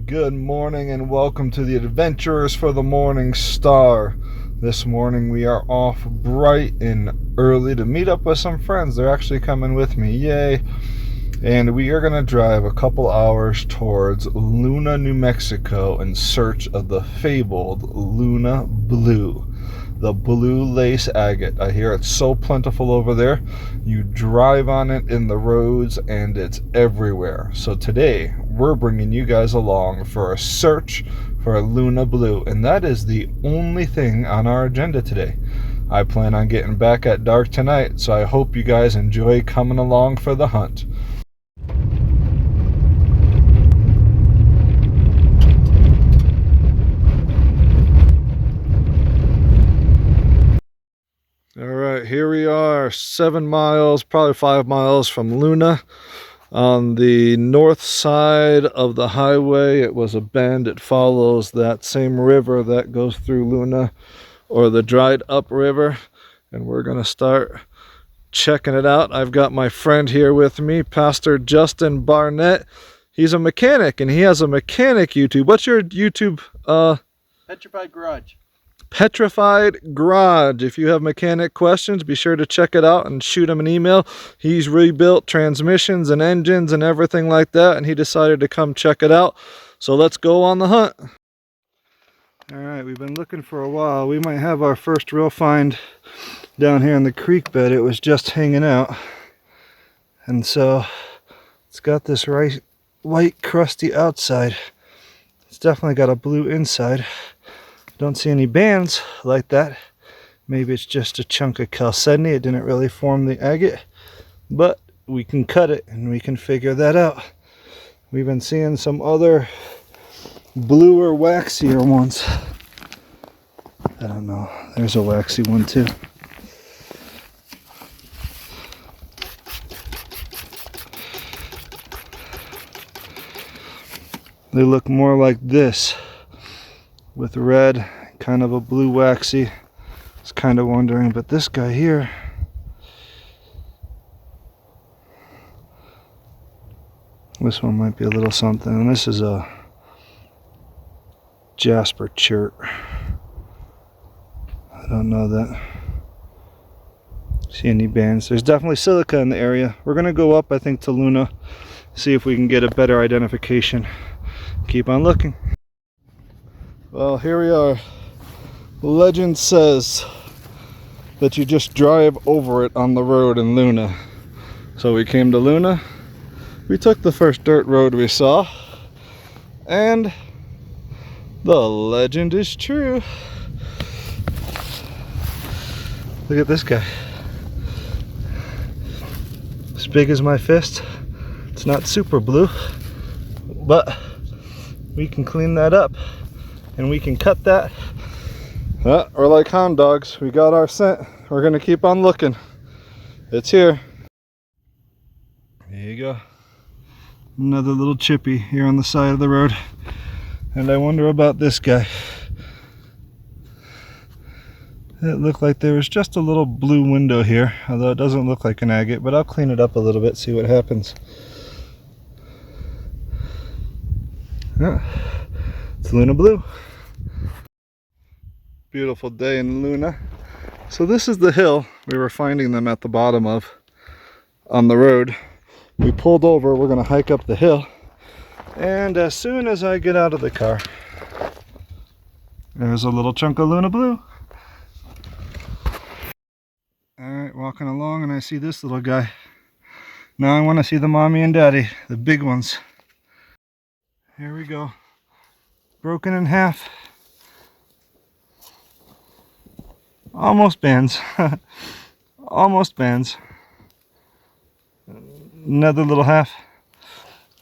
Good morning and welcome to the Adventurers for the Morning Star. This morning we are off bright and early to meet up with some friends. They're actually coming with me, yay! And we are going to drive a couple hours towards Luna, New Mexico in search of the fabled Luna Blue. The blue lace agate. I hear it's so plentiful over there. You drive on it in the roads and it's everywhere. So today we're bringing you guys along for a search for a Luna Blue, and that is the only thing on our agenda today. I plan on getting back at dark tonight, so I hope you guys enjoy coming along for the hunt. Alright, here we are, 7 miles, probably 5 miles from Luna. On the north side of the highway, it was a bend. It follows that same river that goes through Luna, or the dried up river. And we're going to start checking it out. I've got my friend here with me, Pastor Justin Barnett. He's a mechanic, and he has a mechanic YouTube. What's your YouTube? Petrified Garage. Petrified Garage. If you have mechanic questions, be sure to check it out and shoot him an email. He's rebuilt transmissions and engines and everything like that, and he decided to come check it out. So let's go on the hunt. All right, we've been looking for a while. We might have our first real find down here in the creek bed. It was just hanging out, and so it's got this white crusty outside. It's definitely got a blue inside. Don't see any bands like that. Maybe it's just a chunk of chalcedony. It didn't really form the agate, but we can cut it and we can figure that out. We've been seeing some other bluer, waxier ones. I don't know. There's a waxy one too. They look more like this, with red, kind of a blue waxy. I was kind of wondering, but this guy here, this one might be a little something, and this is a jasper chert. I don't know that. See any bands? There's definitely silica in the area. We're gonna go up, I think, to Luna, see if we can get a better identification. Keep on looking. Well, here we are. Legend says that you just drive over it on the road in Luna. So we came to Luna. We took the first dirt road we saw, and the legend is true. Look at this guy. As big as my fist. It's not super blue, but we can clean that up. And we can cut that. We're like hound dogs. We got our scent. We're gonna keep on looking. It's here. There you go. Another little chippy here on the side of the road. And I wonder about this guy. It looked like there was just a little blue window here, although it doesn't look like an agate, but I'll clean it up a little bit, see what happens. Yeah. It's Luna Blue. Beautiful day in Luna. So this is the hill we were finding them at the bottom of on the road. We pulled over. We're going to hike up the hill, and as soon as I get out of the car, there's a little chunk of Luna Blue. Alright, walking along, and I see this little guy. Now I want to see the mommy and daddy, the big ones. Here we go. Broken in half. Almost bands. Almost bands. Another little half.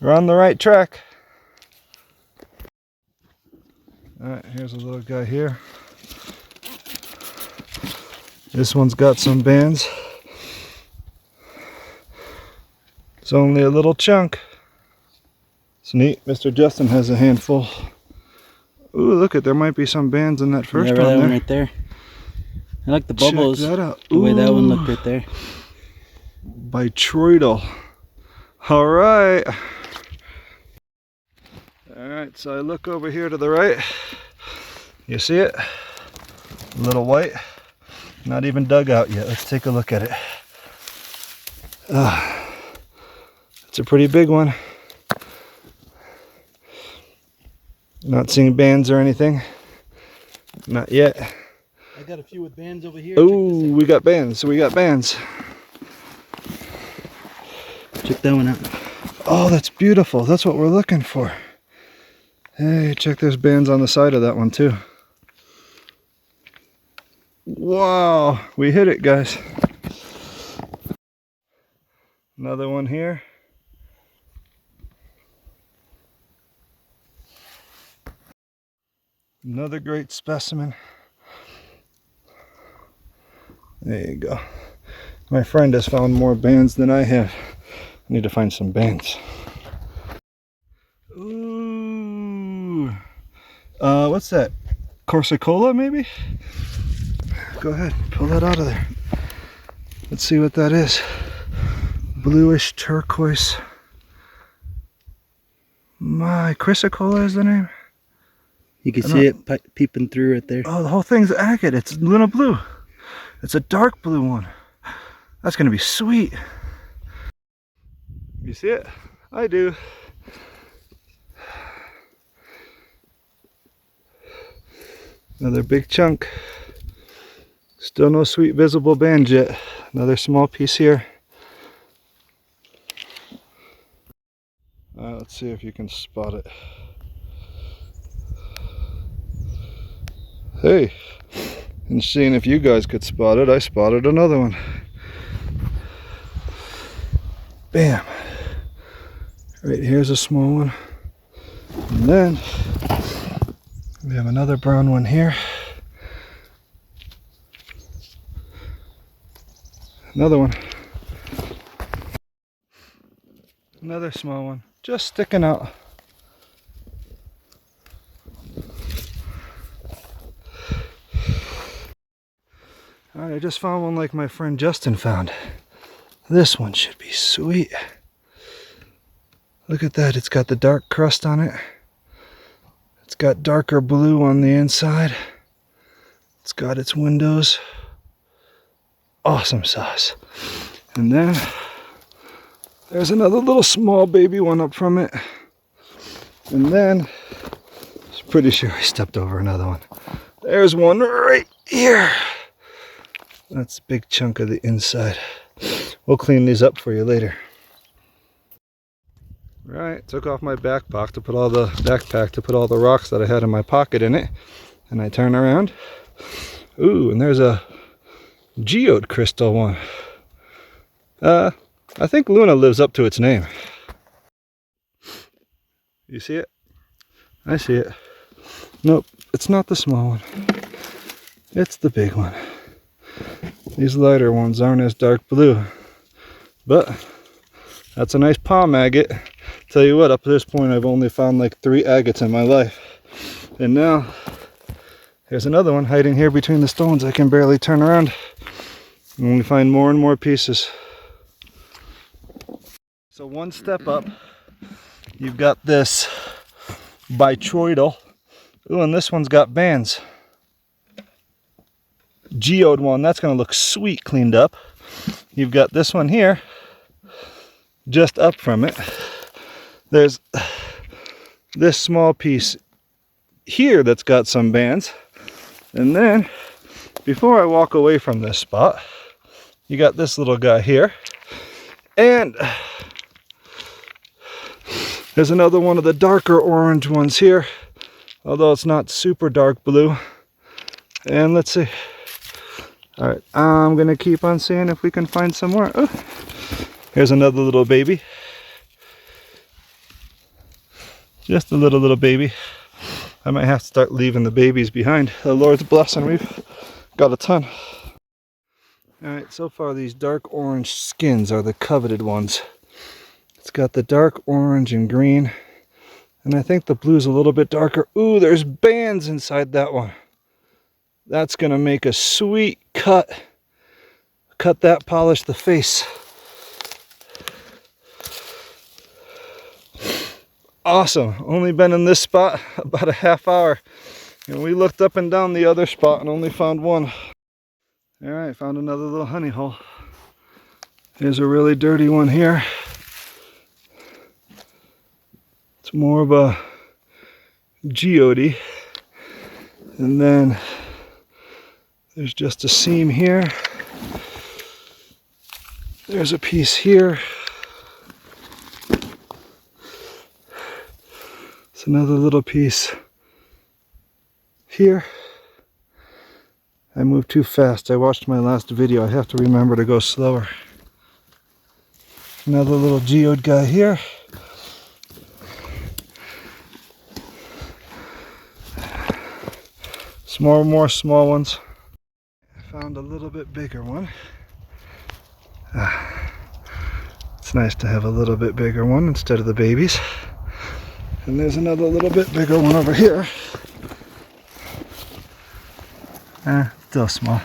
We're on the right track. Alright, here's a little guy here. This one's got some bands. It's only a little chunk. It's neat. Mr. Justin has a handful. Ooh, look there might be some bands in that first one that there. one right there. I like the bubbles. Check that out. The way that one looked right there. By Troidal. All right. All right, so I look over here to the right. You see it? A little white. Not even dug out yet. Let's take a look at it. It's a pretty big one. Not seeing bands or anything. Not yet. I got a few with bands over here. Oh, we got bands. So we got bands. Check that one out. Oh, that's beautiful. That's what we're looking for. Hey, check there's bands on the side of that one too. Wow, we hit it, guys. Another one here. Another great specimen. There you go. My friend has found more bands than I have. I need to find some bands. Ooh. What's that? Corsicola, maybe? Go ahead, pull that out of there. Let's see what that is. Bluish turquoise. My, Chrysocolla is the name? You can see it peeping through right there. Oh, the whole thing's agate. It's Luna blue. It's a dark blue one. That's gonna be sweet. You see it? I do. Another big chunk. Still no sweet visible band yet. Another small piece here. Let's see if you can spot it. Hey, and seeing if you guys could spot it, I spotted another one. Bam. Right here's a small one. And then we have another brown one here. Another one. Another small one. Just sticking out. Alright, I just found one like my friend Justin found. This one should be sweet. Look at that, it's got the dark crust on it. It's got darker blue on the inside. It's got its windows. Awesome sauce. And then there's another little small baby one up from it. And then I'm pretty sure I stepped over another one. There's one right here. That's a big chunk of the inside. We'll clean these up for you later. Right, took off my backpack to put all the rocks that I had in my pocket in it. And I turn around. Ooh, and there's a geode crystal one. I think Luna lives up to its name. You see it? I see it. Nope, it's not the small one. It's the big one. These lighter ones aren't as dark blue, but that's a nice palm agate. Tell you what, up to this point I've only found like 3 agates in my life. And now there's another one hiding here between the stones. I can barely turn around. And we find more and more pieces. So one step up, you've got this bitroidal. Ooh, and this one's got bands. Geode one, that's going to look sweet cleaned up. You've got this one here, just up from it. There's this small piece here that's got some bands. And then, before I walk away from this spot, you got this little guy here. And there's another one of the darker orange ones here, although it's not super dark blue. And let's see. All right, I'm gonna keep on seeing if we can find some more. Oh, here's another little baby. Just a little baby. I might have to start leaving the babies behind. The Lord's blessing, we've got a ton. All right, so far these dark orange skins are the coveted ones. It's got the dark orange and green, and I think the blue's a little bit darker. Ooh, there's bands inside that one. That's gonna make a sweet cut. Cut that, polish the face. awesome. Only been in this spot about a half hour. And we looked up and down the other spot and only found one. All right, found another little honey hole. Here's a really dirty one here. It's more of a geode. And then there's just a seam here. There's a piece here. It's another little piece here. I moved too fast. I watched my last video. I have to remember to go slower. Another little geode guy here. Some more small ones. I found a little bit bigger one. It's nice to have a little bit bigger one instead of the babies. And there's another little bit bigger one over here. Still small.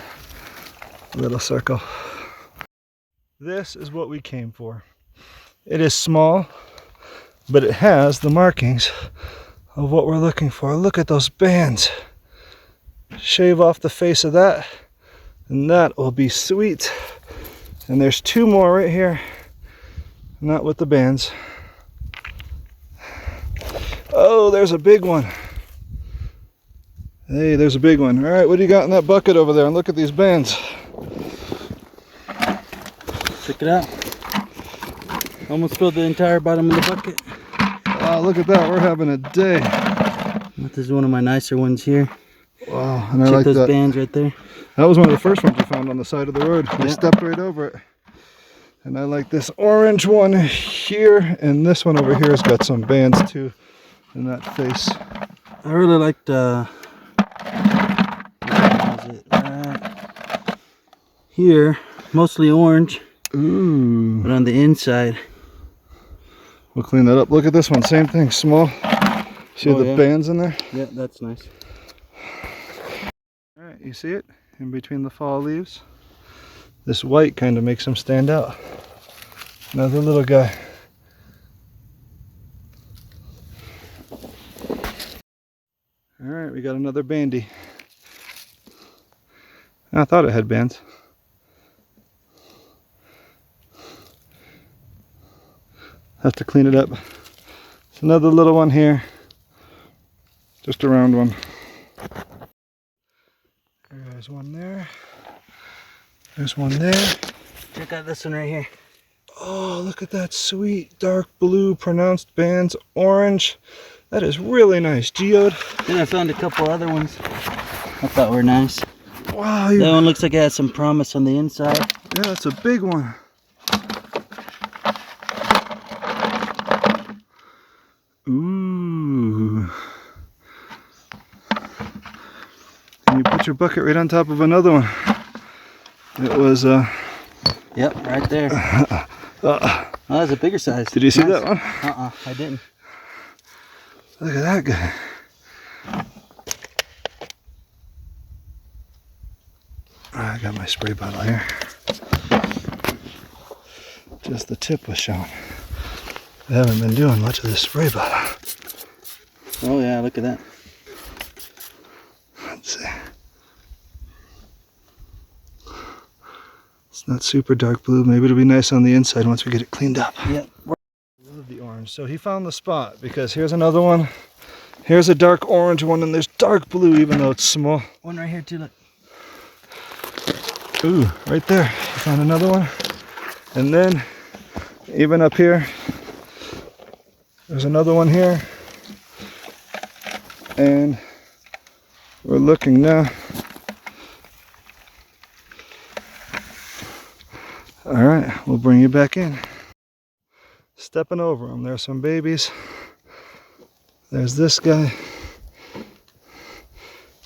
Little circle. This is what we came for. It is small, but it has the markings of what we're looking for. Look at those bands. Shave off the face of that, and that will be sweet. And there's two more right here, not with the bands. Oh, there's a big one. Hey, there's a big one. All right, what do you got in that bucket over there? And look at these bands. Check it out. Almost filled the entire bottom of the bucket. Wow, look at that. We're having a day. This is one of my nicer ones here. Wow, and I Check like those that. bands right there. That was one of the first ones you found on the side of the road. I stepped right over it. And I like this orange one here, and this one over here has got some bands too in that face. I really liked here, mostly orange. Ooh. But on the inside. We'll clean that up. Look at this one, same thing, small. See the bands in there? Yeah, that's nice. All right, you see it in between the fall leaves? This white kind of makes them stand out. Another little guy. All right, we got another bandy. I thought it had bands. Have to clean it up. It's another little one here. Just a round one. There's one there. There's one there. Check out this one right here. Oh, look at that sweet dark blue pronounced bands, orange. That is really nice. Geode. Then I found a couple other ones I thought were nice. Wow. That one looks like it has some promise on the inside. Yeah, that's a big one. Ooh. And you put your bucket right on top of another one. It was Yep, right there. Oh, that's a bigger size. Did you see that one? I didn't. Look at that guy. I got my spray bottle here. Just the tip was showing. I haven't been doing much of this spray bottle. Oh yeah, look at that. Let's see. It's not super dark blue. Maybe it'll be nice on the inside once we get it cleaned up. Yep. I love the orange. So he found the spot because here's another one. Here's a dark orange one, and there's dark blue even though it's small. One right here too, look. Ooh, right there. He found another one. And then even up here, there's another one here. And we're looking now. All right, we'll bring you back in. Stepping over them, there's some babies. There's this guy.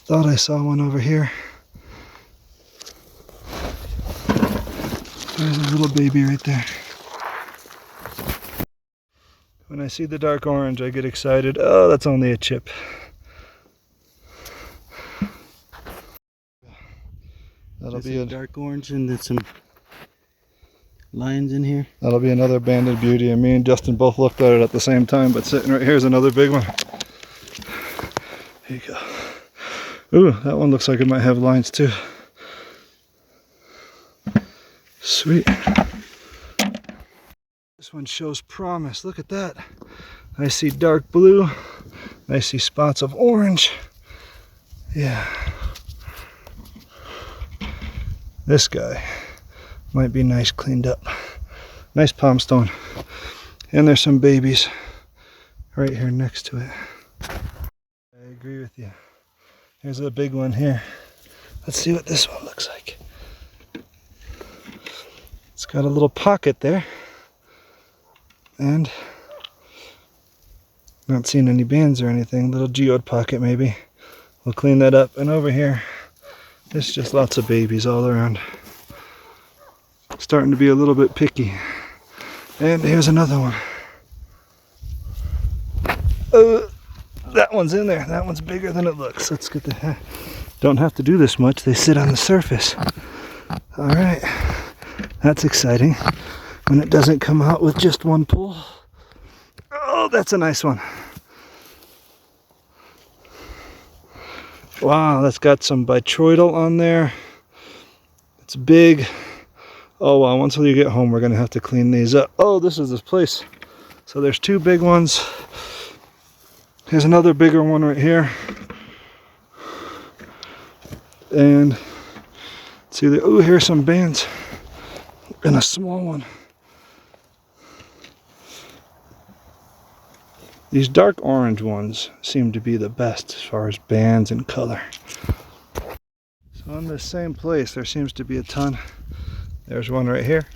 Thought I saw one over here. There's a little baby right there. When I see the dark orange, I get excited. Oh, that's only a chip. That'll be a dark orange and then some lions in here. That'll be another banded beauty, and me and Justin both looked at it at the same time, but sitting right here is another big one. There you go. Ooh, that one looks like it might have lines too. Sweet. This one shows promise. Look at that. I see dark blue. I see spots of orange. Yeah. This guy might be nice cleaned up. Nice palm stone. And there's some babies right here next to it. I agree with you. Here's a big one here. Let's see what this one looks like. It's got a little pocket there. And not seeing any bands or anything. Little geode pocket maybe. We'll clean that up. And over here, there's just lots of babies all around. Starting to be a little bit picky. And here's another one. That one's in there. That one's bigger than it looks. Let's get the... Don't have to do this much. They sit on the surface. All right. That's exciting. When it doesn't come out with just one pull. Oh, that's a nice one. Wow, that's got some bitroidal on there. It's big. Oh wow, once you get home, we're gonna have to clean these up. Oh, this is this place. So there's two big ones. Here's another bigger one right here. And see there, oh, here's some bands. And a small one. These dark orange ones seem to be the best as far as bands and color. So in this same place, there seems to be a ton. There's one right here.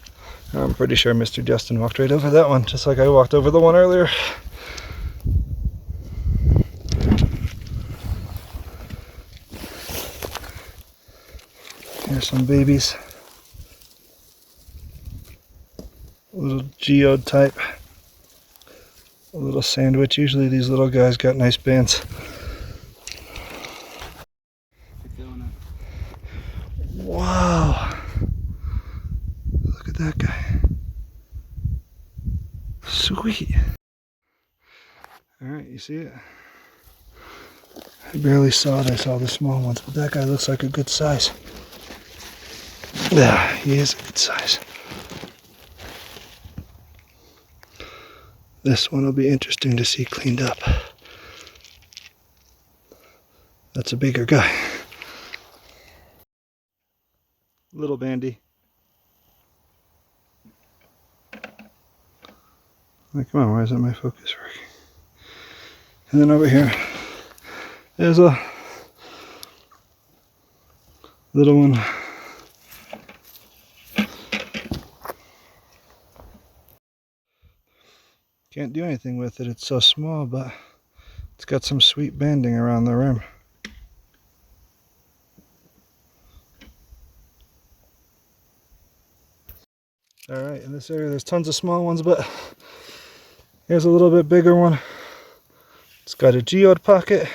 I'm pretty sure Mr. Justin walked right over that one, just like I walked over the one earlier. Here's some babies. A little geode type. A little sandwich. Usually these little guys got nice bands. Wow. Look at that guy. Sweet. Alright, you see it? I barely saw it. I saw the small ones, but that guy looks like a good size. Yeah, he is a good size. This one will be interesting to see cleaned up. That's a bigger guy. Little bandy. Like, come on, why isn't my focus working? And then over here, there's a little one. Can't do anything with it, it's so small, but it's got some sweet banding around the rim. Alright, in this area there's tons of small ones, but here's a little bit bigger one. It's got a geode pocket.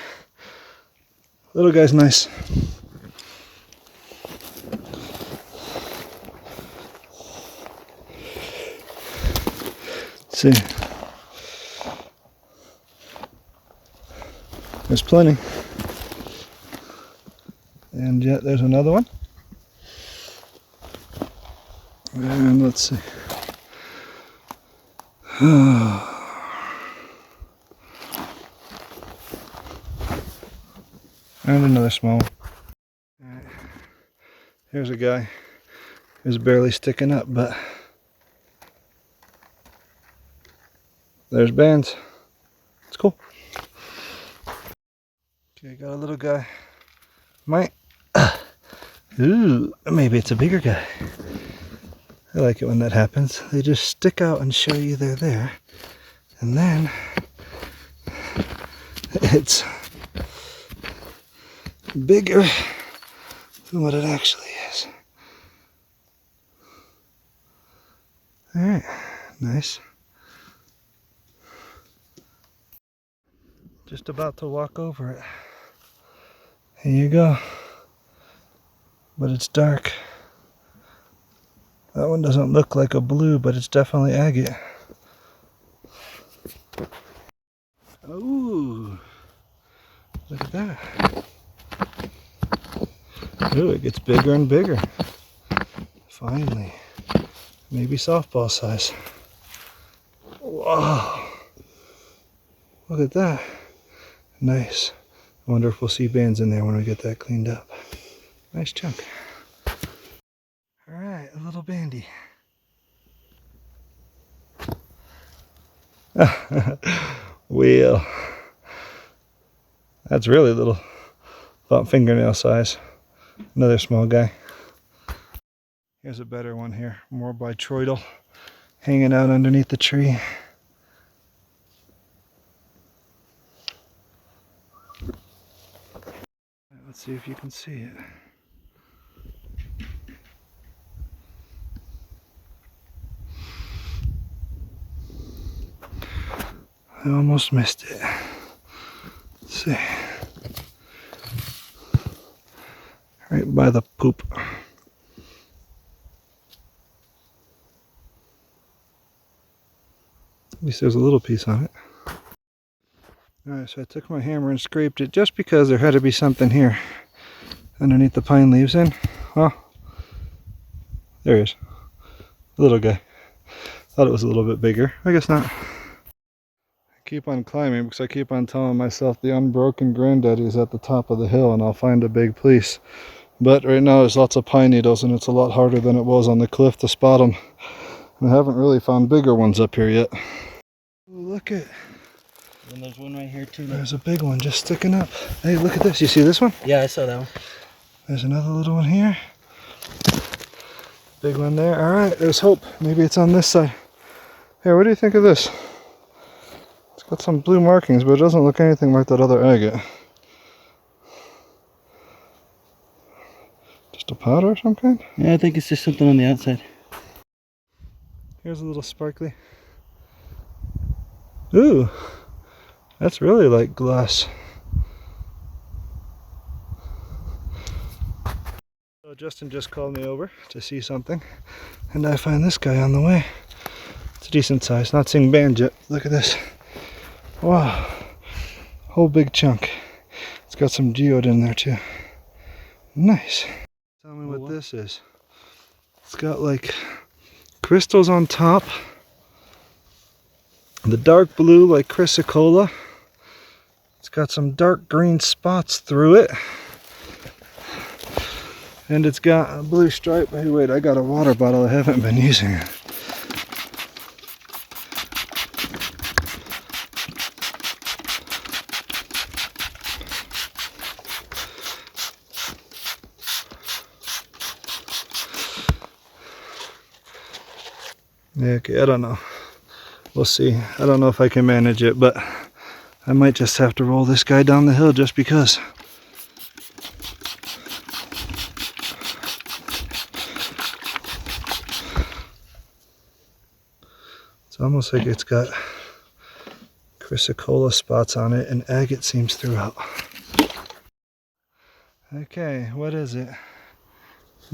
Little guy's nice. Let's see. There's plenty. And yet there's another one. And let's see. And another small one. Right. Here's a guy who's barely sticking up, but there's bands. It's cool. Okay, got a little guy. Ooh, maybe it's a bigger guy. I like it when that happens. They just stick out and show you they're there. And then it's bigger than what it actually is. Alright, nice. Just about to walk over it. Here you go. But it's dark. That one doesn't look like a blue, but it's definitely agate. Ooh, look at that. Ooh, it gets bigger and bigger. Finally, maybe softball size. Wow, look at that. Nice. I wonder if we'll see bands in there when we get that cleaned up. Nice chunk. All right, a little bandy. Wheel. That's really little. About fingernail size. Another small guy. Here's a better one here. More bitroidal. Hanging out underneath the tree. Let's see if you can see it. I almost missed it. Let's see. Right by the poop. At least there's a little piece on it. Alright, so I took my hammer and scraped it just because there had to be something here underneath the pine leaves in. Well, there he is. Little guy. Thought it was a little bit bigger. I guess not. I keep on climbing because I keep on telling myself the unbroken granddaddy is at the top of the hill and I'll find a big piece. But right now there's lots of pine needles and it's a lot harder than it was on the cliff to spot them. I haven't really found bigger ones up here yet. Look at. And there's one right here too. There's a big one just sticking up. Hey, look at this. You see this one? Yeah, I saw that one. There's another little one here. Big one there. All right, there's hope. Maybe it's on this side. Here, what do you think of this? It's got some blue markings, but it doesn't look anything like that other agate. Just a powder of some kind? Yeah, I think it's just something on the outside. Here's a little sparkly. Ooh, that's really like glass. So Justin just called me over to see something, and I find this guy on the way. It's a decent size, not seeing band yet. Look at this. Wow, whole big chunk. It's got some geode in there too. Nice. Tell me what this is. It's got like crystals on top. The dark blue like chrysocolla. It's got some dark green spots through it. And it's got a blue stripe. Hey, wait, I got a water bottle I haven't been using. Yeah, okay, I don't know. We'll see. I don't know if I can manage it, but I might just have to roll this guy down the hill just because. It's almost like it's got chrysocolla spots on it and agate seams throughout. Okay, what is it?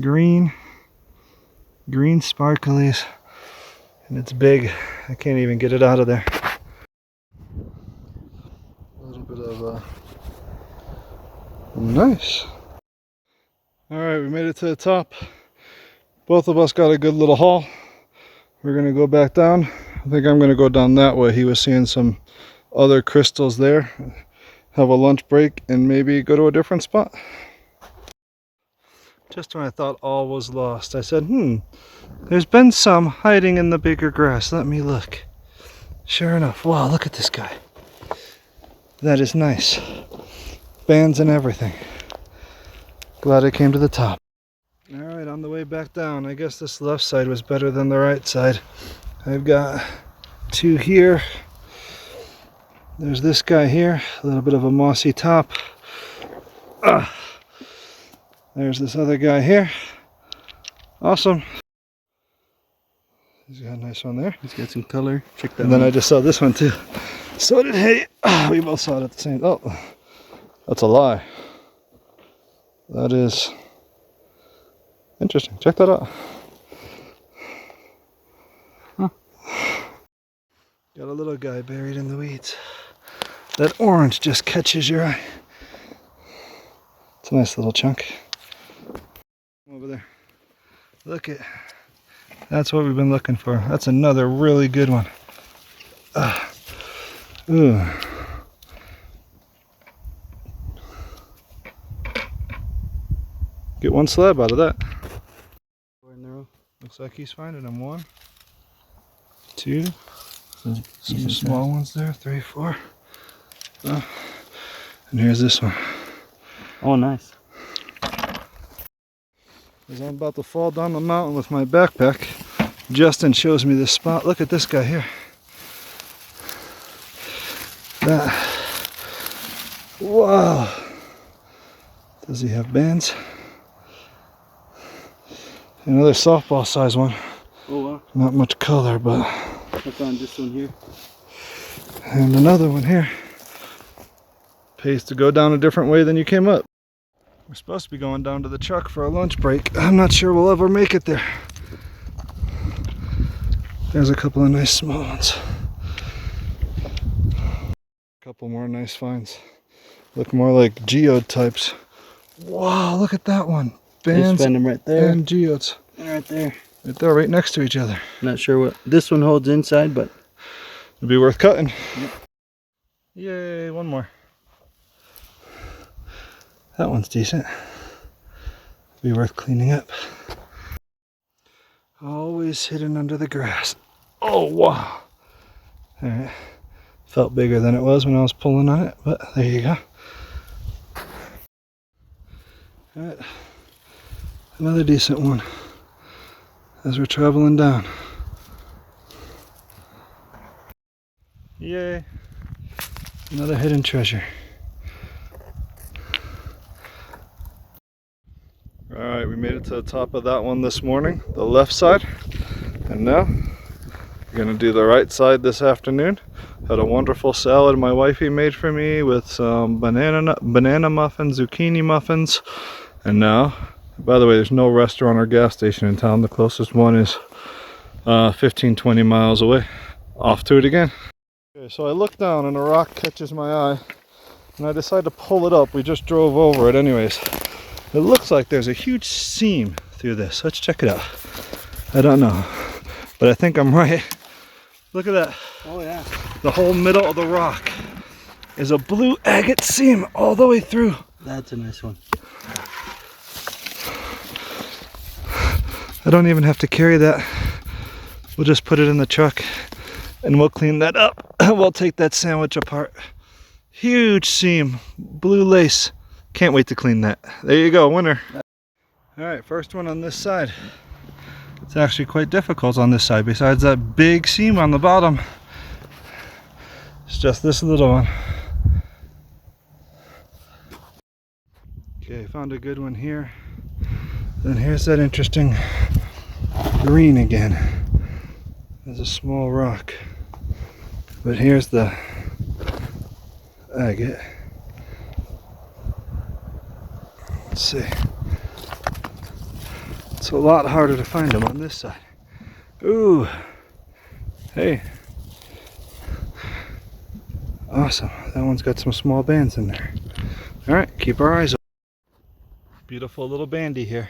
Green sparklies, and it's big. I can't even get it out of there. A little bit of nice. All right, we made it to the top. Both of us got a good little haul. We're gonna go back down. I think I'm gonna go down that way. He was seeing some other crystals there. Have a lunch break and maybe go to a different spot. Just when I thought all was lost, I said, there's been some hiding in the bigger grass. Let me look. Sure enough. Wow, look at this guy. That is nice. Bands and everything. Glad I came to the top. Alright, on the way back down. I guess this left side was better than the right side. I've got two here. There's this guy here. A little bit of a mossy top. There's this other guy here. Awesome. He's got a nice one there. He's got some color. Check that And then I just saw this one too. So did he. We both saw it at the same. Oh, that's a lie. That is interesting. Check that out. Got a little guy buried in the weeds. That orange just catches your eye. It's a nice little chunk. Over there. Look at, that's what we've been looking for. That's another really good one. Ooh. Get one slab out of that. Looks like he's finding them. 1, 2, some small ones there. 3, 4. And here's this one. Oh, nice. As I'm about to fall down the mountain with my backpack, Justin shows me this spot. Look at this guy here. That. Wow. Does he have bands? Another softball size one. Oh wow. Not much color, but. I found this one here. And another one here. Pays to go down a different way than you came up. We're supposed to be going down to the truck for a lunch break. I'm not sure we'll ever make it there. There's a couple of nice small ones. A couple more nice finds. Look more like geode types. Wow, look at that one. Bands found them right there. and geodes. And right there. Right there, right next to each other. Not sure what this one holds inside, but it'd be worth cutting. Yep. Yay, one more. That one's decent. Be worth cleaning up. Always hidden under the grass. Oh, wow. Alright. Felt bigger than it was when I was pulling on it, but there you go. Alright. Another decent one as we're traveling down. Yay. Another hidden treasure. Alright, we made it to the top of that one this morning, the left side. And now, we're going to do the right side this afternoon. Had a wonderful salad my wifey made for me with some banana muffins, zucchini muffins. And now, by the way, there's no restaurant or gas station in town. The closest one is 15-20 miles away. Off to it again. Okay, so I look down and a rock catches my eye. And I decide to pull it up. We just drove over it anyways. It looks like there's a huge seam through this. Let's check it out. I don't know, but I think I'm right. Look at that. oh yeah. The whole middle of the rock is a blue agate seam all the way through. That's a nice one. I don't even have to carry that. We'll just put it in the truck and we'll clean that up. We'll take that sandwich apart. Huge seam, blue lace. Can't wait to clean that. There you go, winner. Alright, first one on this side. It's actually quite difficult on this side besides that big seam on the bottom. It's just this little one. Okay, found a good one here. Then here's that interesting green again. There's a small rock. But here's the agate. Let's see. It's a lot harder to find them on this side. Ooh. Hey. Awesome. That one's got some small bands in there. Alright, keep our eyes open. Beautiful little bandy here.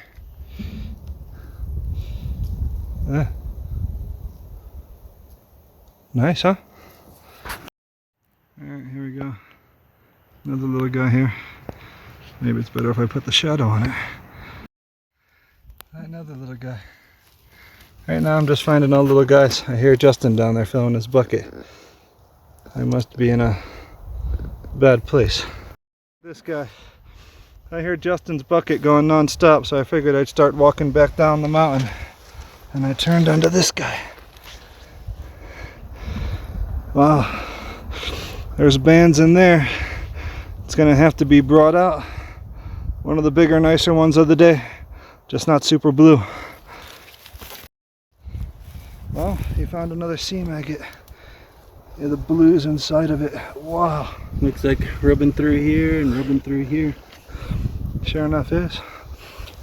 Nice, huh? Alright, here we go. Another little guy here. Maybe it's better if I put the shadow on it. Another little guy. Right now I'm just finding all little guys. I hear Justin down there filling his bucket. I must be in a bad place. This guy. I hear Justin's bucket going non-stop, so I figured I'd start walking back down the mountain. And I turned onto this guy. Wow. There's bands in there. It's gonna have to be brought out. One of the bigger, nicer ones of the day. Just not super blue. Well, he found another seam agate. Yeah, the blue's inside of it. Wow. Looks like rubbing through here and rubbing through here. Sure enough is.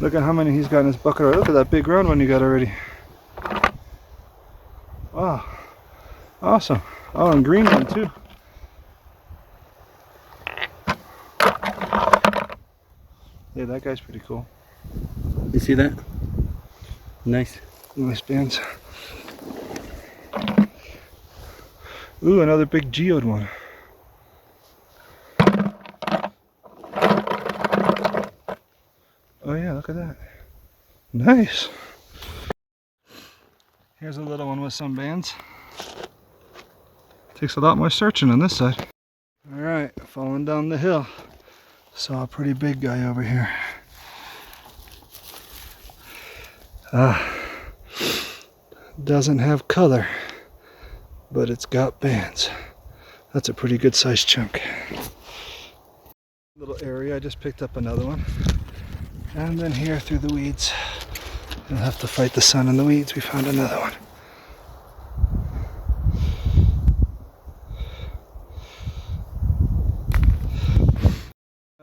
Look at how many he's got in his bucket already. Look at that big round one you got already. Wow. Awesome. Oh, and green one too. Yeah, that guy's pretty cool. You see that? Nice. Nice bands. Ooh, another big geode one. Oh yeah, look at that. Nice. Here's a little one with some bands. Takes a lot more searching on this side. Alright, falling down the hill. Saw a pretty big guy over here. Doesn't have color, but it's got bands. That's a pretty good sized chunk. Little area, I just picked up another one. And then here through the weeds, we'll have to fight the sun in the weeds, we found another one.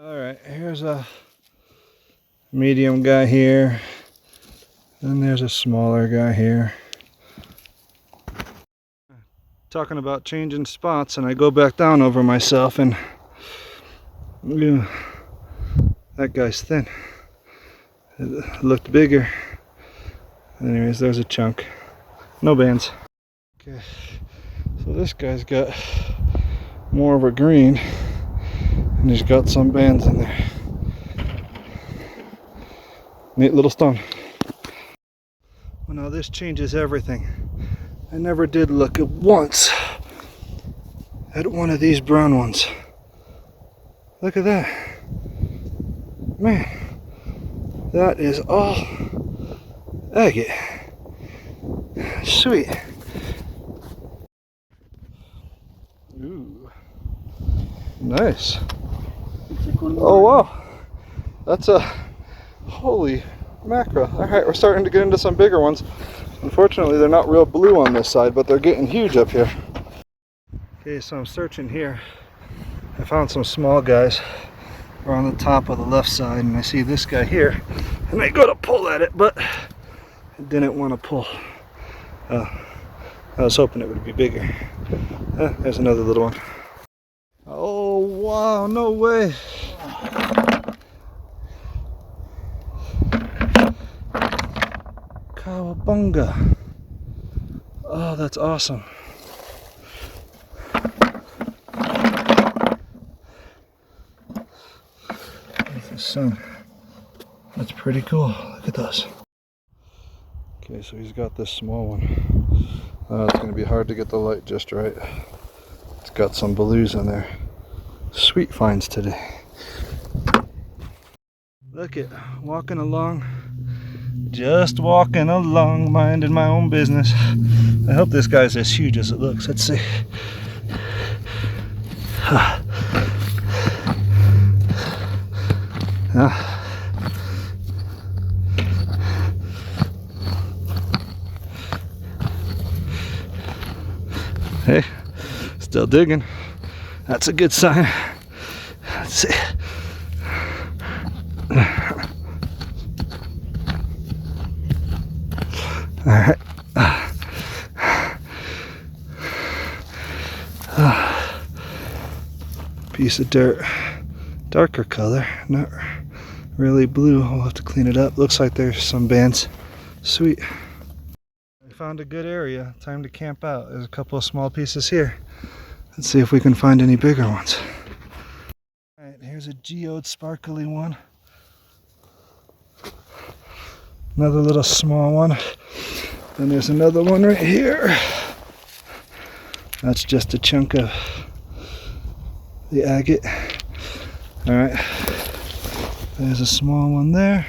Alright, here's a medium guy here. Then there's a smaller guy here. Talking about changing spots, and I go back down over myself, and that guy's thin. It looked bigger. Anyways, there's a chunk. No bands. Okay, so this guy's got more of a green, and he's got some bands in there. Neat little stone. Well, now this changes everything. I never did look at once at one of these brown ones. Look at that. Man, that is all agate. Sweet. Ooh. Nice. Oh wow. That's a holy mackerel. Alright, we're starting to get into some bigger ones. Unfortunately, they're not real blue on this side, but they're getting huge up here. Okay, so I'm searching here. I found some small guys. They're on the top of the left side, and I see this guy here. And I go to pull at it, but I didn't want to pull. I was hoping it would be bigger. There's another little one. Oh, wow, no way. Cowabunga. Oh, that's awesome. There's the sun. That's pretty cool. Look at those. Okay, so he's got this small one. It's going to be hard to get the light just right. It's got some blues in there. Sweet finds today. Look at walking along. Just walking along, minding my own business. I hope this guy's as huge as it looks. Let's see. Hey, still digging. That's a good sign. Let's see. All right. Piece of dirt. Darker color, not really blue. I'll have to clean it up. Looks like there's some bands. Sweet. I found a good area. Time to camp out. There's a couple of small pieces here. Let's see if we can find any bigger ones. All right, here's a geode sparkly one. Another little small one. Then there's another one right here. That's just a chunk of the agate. All right. There's a small one there.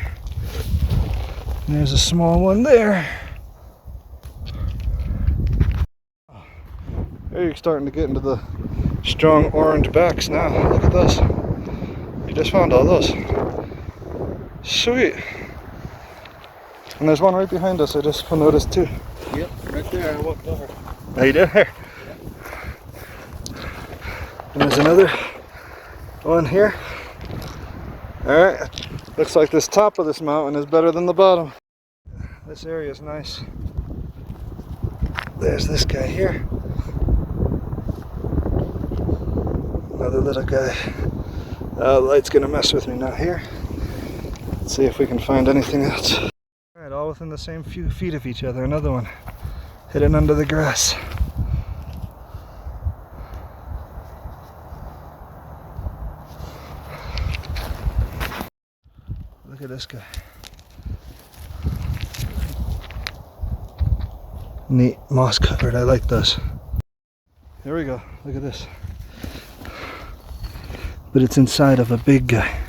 There's a small one there. There you're starting to get into the strong orange backs now. Look at those. You just found all those. Sweet. And there's one right behind us, I just noticed too. Yep, right there, I walked over. Oh, you did? Here. And there's another one here. Alright, looks like this top of this mountain is better than the bottom. This area is nice. There's this guy here. Another little guy. The light's gonna mess with me now here. Let's see if we can find anything else. Alright, all within the same few feet of each other. Another one. Hidden under the grass. Look at this guy. Neat, moss covered. I like those. Here we go. Look at this. But it's inside of a big guy.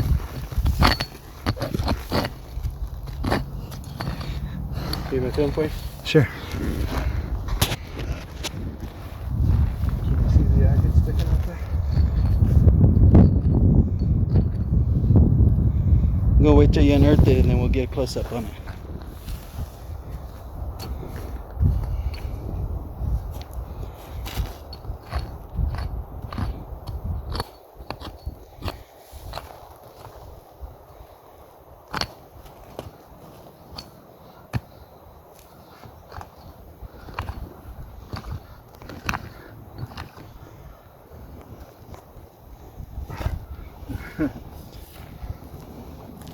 You want to film for you? Sure. Can you see the agate sticking up there? I'm gonna wait till you unearth it and then we'll get a close up on it.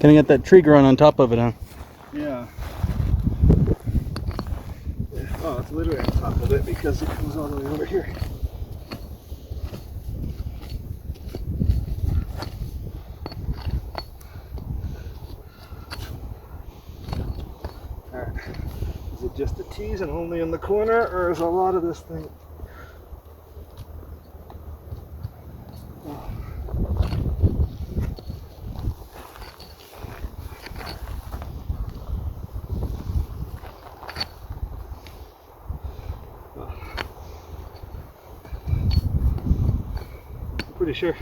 Kind of got that tree growing on top of it, huh? Yeah. Oh, it's literally on top of it because it comes all the way over here. Alright. Is it just a tease and only in the corner, or is a lot of this thing? Pretty sure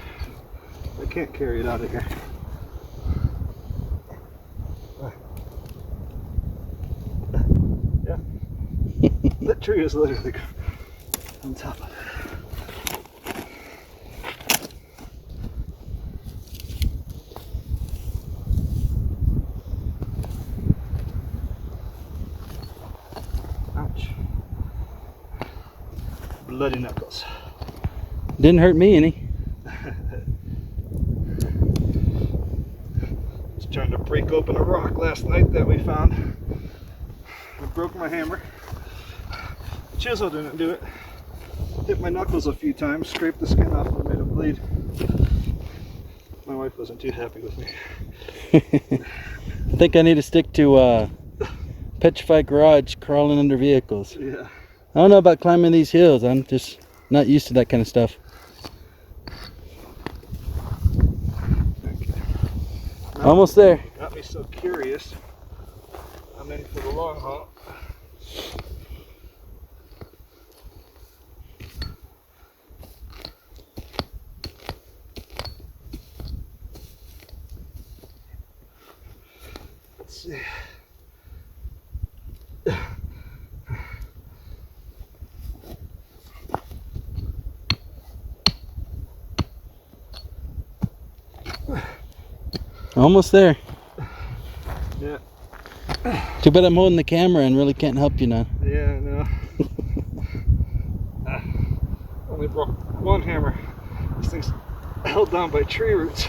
I can't carry it out of here. Yeah. That tree is literally on top of it. Ouch. Bloody knuckles. Didn't hurt me any. Just trying to break open a rock last night that we found. I broke my hammer. Chisel didn't do it. Hit my knuckles a few times, scraped the skin off and made it bleed. My wife wasn't too happy with me. I think I need to stick to petrified garage, crawling under vehicles. Yeah. I don't know about climbing these hills. I'm just not used to that kind of stuff. Okay. Almost there. Got me so curious. I'm in for the long haul. Let's see. Almost there. Yeah. Too bad I'm holding the camera and really can't help you now. Yeah, I know. Only broke one hammer. This thing's held down by tree roots.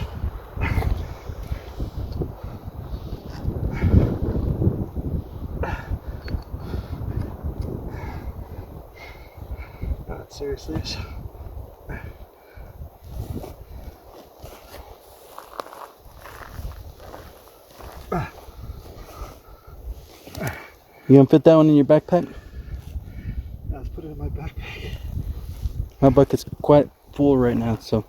Not seriously. You gonna fit that one in your backpack? Let's put it in my backpack. My bucket's quite full right now, so.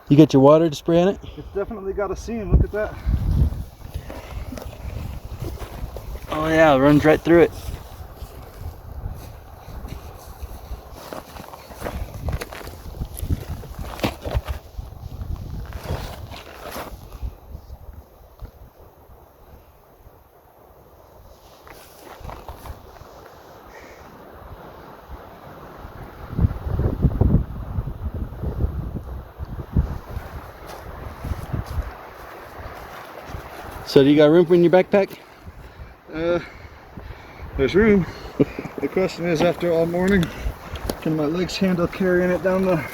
You got your water to spray on it? It's definitely got a seam, look at that. Oh yeah, it runs right through it. So do you got room for in your backpack? There's room. The question is, after all morning, Can my legs handle carrying it down the...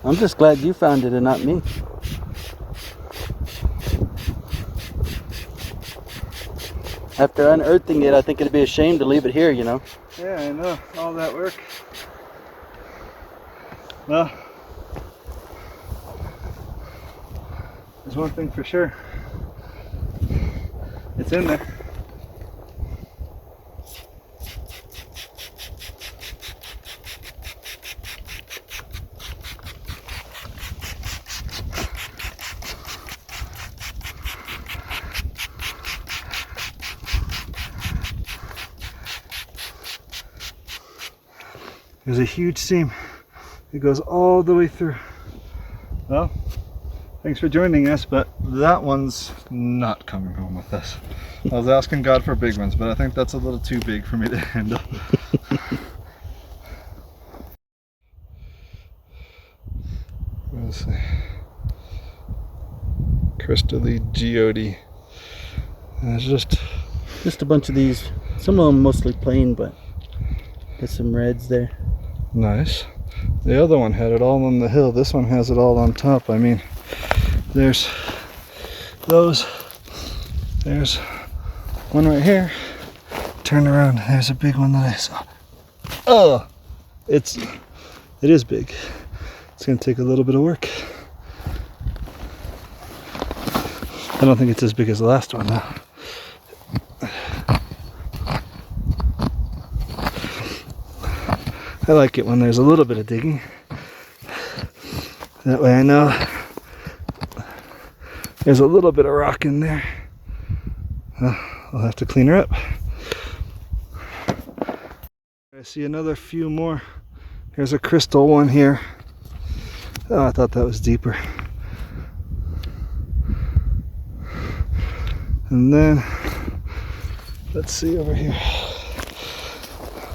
I'm just glad you found it and not me. After unearthing it, I think it'd be a shame to leave it here, you know? Yeah, I know. All that work. Well, there's one thing for sure. It's in there. There's a huge seam. It goes all the way through. Well, thanks for joining us, but that one's not coming home with us. I was asking God for big ones, but I think that's a little too big for me to handle. Let's see. Crystally geode. And it's just a bunch of these. Some of them mostly plain, but there's some reds there. Nice. The other one had it all on the hill. This one has it all on top. I mean, there's those. There's one right here. Turn around. There's a big one that I saw. Oh, it is big. It's gonna take a little bit of work. I don't think it's as big as the last one though. I like it when there's a little bit of digging. That way I know there's a little bit of rock in there. I'll have to clean her up. I see another few more. Here's a crystal one here. Oh, I thought that was deeper. And then, let's see over here.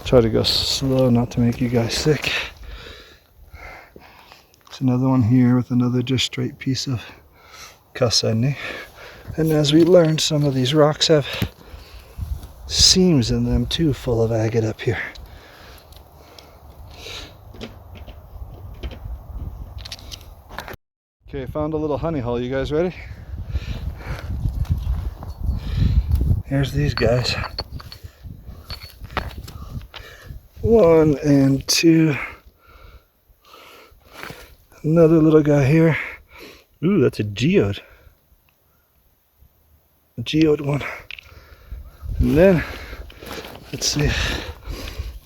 Try to go slow, not to make you guys sick. There's another one here with another just straight piece of kaseni. And as we learned, some of these rocks have seams in them too, full of agate up here. Okay, found a little honey hole. You guys ready? Here's these guys. 1 and 2. Another little guy here. Ooh, that's a geode. A geode one. And then, let's see.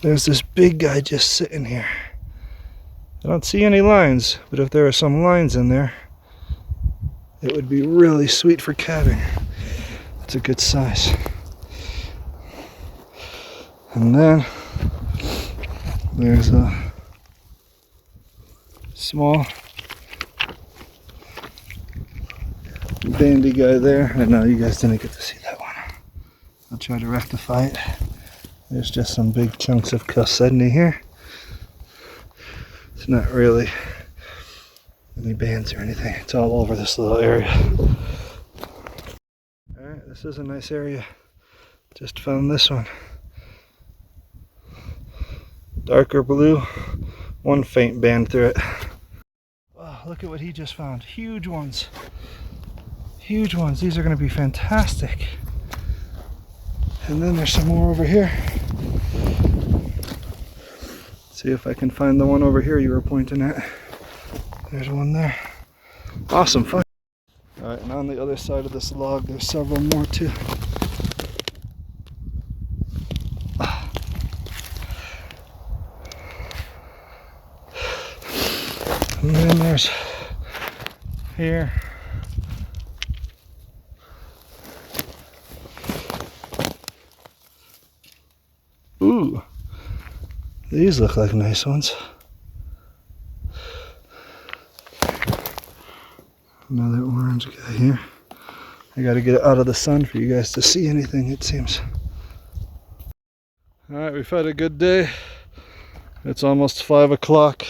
There's this big guy just sitting here. I don't see any lines, but if there are some lines in there, it would be really sweet for calving. It's a good size. And then there's a small bandy guy there. I know you guys didn't get to see that one. I'll try to rectify it. There's just some big chunks of kaseni here. It's not really any bands or anything. It's all over this little area. Alright, this is a nice area. Just found this one. Darker blue, one faint band through it. Wow, look at what he just found. Huge ones. Huge ones. These are going to be fantastic. And then there's some more over here. See if I can find the one over here you were pointing at. There's one there. Awesome fun. Alright, and on the other side of this log there's several more too. And then there's here. Ooh, these look like nice ones. Another orange guy here. I gotta get it out of the sun for you guys to see anything, it seems. Alright, we've had a good day. It's almost 5 o'clock.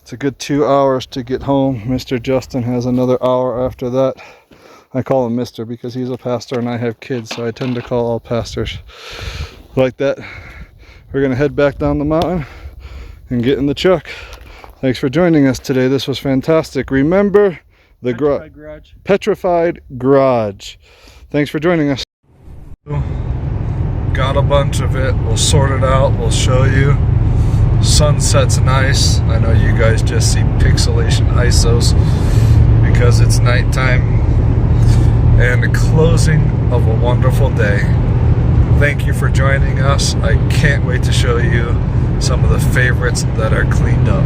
It's a good 2 hours to get home. Mr. Justin has another hour after that. I call him Mr. because he's a pastor and I have kids, so I tend to call all pastors like that. we're gonna head back down the mountain and get in the truck. Thanks for joining us today. This was fantastic. Remember the Petrified Garage. Thanks for joining us. Got a bunch of it. We'll sort it out. We'll show you. Sunset's nice. I know you guys just see pixelation ISOs because it's nighttime and the closing of a wonderful day. Thank you for joining us. I can't wait to show you some of the favorites that are cleaned up.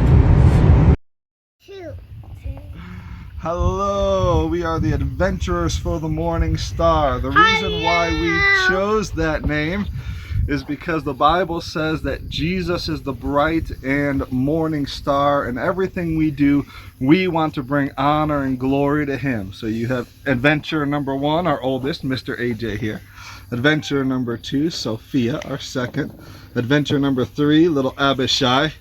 Hello, we are the Adventurers for the Morning Star. The reason why we chose that name is because the Bible says that Jesus is the bright and morning star, and everything we do, we want to bring honor and glory to Him. So you have adventure number 1, our oldest, Mr. AJ here. Adventure number 2, Sophia, our second. Adventure number 3, little Abishai.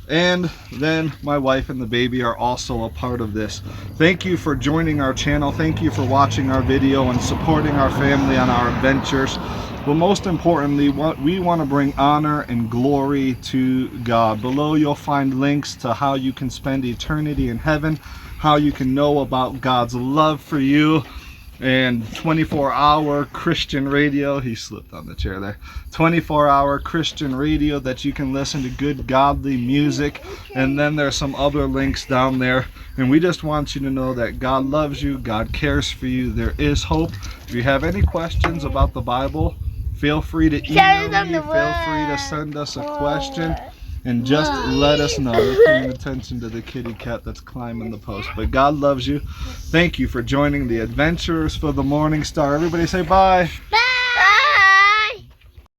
And then my wife and the baby are also a part of this. Thank you for joining our channel. Thank you for watching our video and supporting our family on our adventures. But most importantly, we want to bring honor and glory to God. Below you'll find links to how you can spend eternity in heaven, how you can know about God's love for you, and 24-hour Christian radio. He slipped on the chair there. 24-hour Christian radio that you can listen to good godly music. And then there's some other links down there. And we just want you to know that God loves you, God cares for you, there is hope. If you have any questions about the Bible, feel free to email me, feel free to send us a question, and just let us know. We're paying attention to the kitty cat that's climbing the post. But God loves you. Thank you for joining the Adventurers for the Morning Star. Everybody say bye. Bye.